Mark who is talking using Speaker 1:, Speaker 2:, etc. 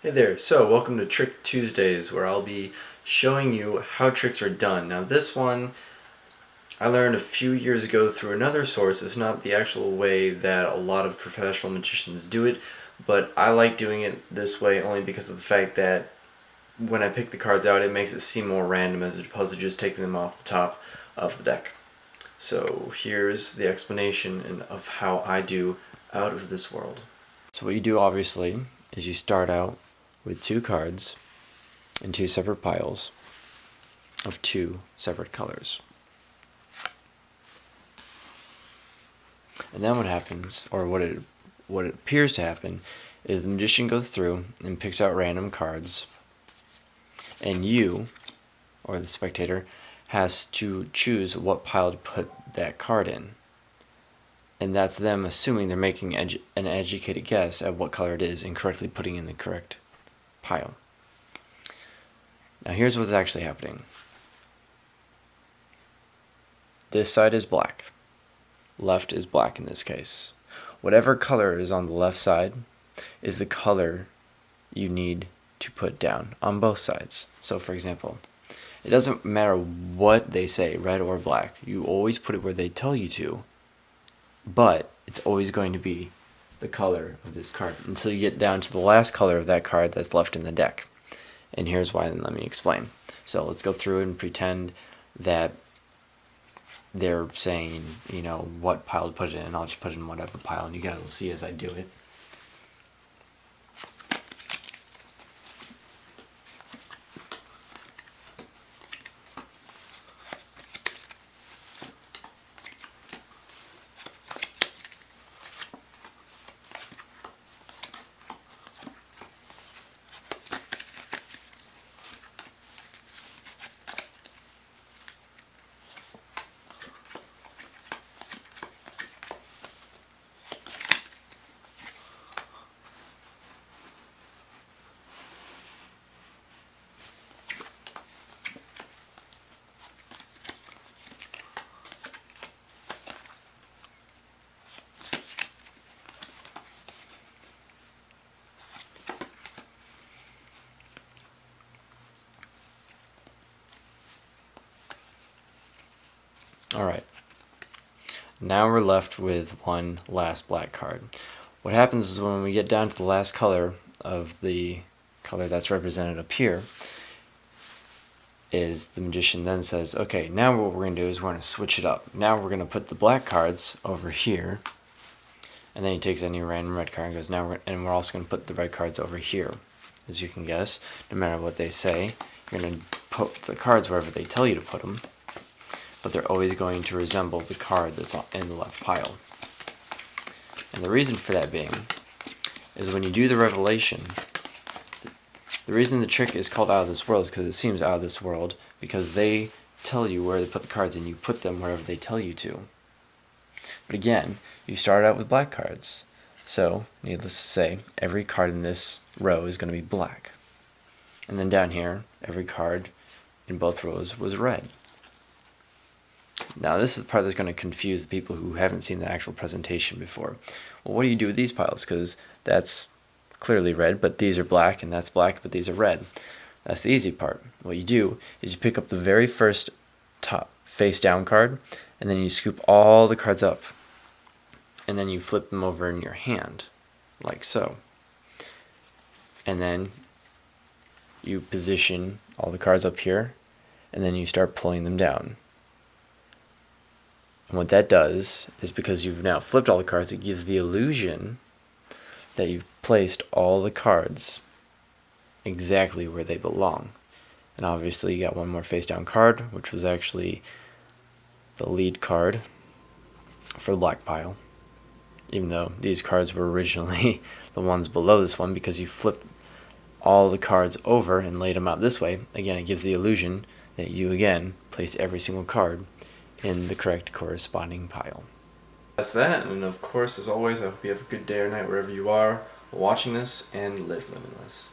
Speaker 1: Hey there, so welcome to Trick Tuesdays, where I'll be showing you how tricks are done. Now this one I learned a few years ago through another source. It's not the actual way that a lot of professional magicians do it, but I like doing it this way only because of the fact that when I pick the cards out it makes it seem more random as opposed to just taking them off the top of the deck. So here's the explanation of how I do Out of This World. So what you do obviously is you start out with two cards in two separate piles of two separate colors. And then what happens, or what it appears to happen, is the magician goes through and picks out random cards, and you, or the spectator, has to choose what pile to put that card in. And that's them assuming they're making an educated guess at what color it is and correctly putting in the correct pile. Now here's what's actually happening. This side is black. Left is black in this case. Whatever color is on the left side is the color you need to put down on both sides. So for example, it doesn't matter what they say, red or black, you always put it where they tell you to, but it's always going to be the color of this card until you get down to the last color of that card that's left in the deck. And here's why, and let me explain. So let's go through and pretend that they're saying, you know, what pile to put it in, and I'll just put it in whatever pile, and you guys will see as I do it. Alright, now we're left with one last black card. What happens is when we get down to the last color of the color that's represented up here, is the magician then says, okay, now what we're going to do is we're going to switch it up. Now we're going to put the black cards over here, and then he takes any random red card and goes, and we're also going to put the red cards over here. As you can guess, no matter what they say, you're going to put the cards wherever they tell you to put them, but they're always going to resemble the card that's in the left pile. And the reason for that being is when you do the revelation, the reason the trick is called Out of This World is because it seems out of this world, because they tell you where to put the cards and you put them wherever they tell you to. But again, you start out with black cards, so needless to say, every card in this row is going to be black. And then down here, every card in both rows was red. Now this is the part that's going to confuse the people who haven't seen the actual presentation before. Well, what do you do with these piles? Because that's clearly red, but these are black, and that's black, but these are red. That's the easy part. What you do is you pick up the very first top face down card, and then you scoop all the cards up, and then you flip them over in your hand, like so. And then you position all the cards up here, and then you start pulling them down. And what that does is, because you've now flipped all the cards, it gives the illusion that you've placed all the cards exactly where they belong. And obviously you got one more face down card, which was actually the lead card for the black pile, even though these cards were originally the ones below this one, because you flipped all the cards over and laid them out this way. Again, it gives the illusion that you again placed every single card in the correct corresponding pile. That's that, and of course, as always, I hope you have a good day or night wherever you are watching this, and live limitless.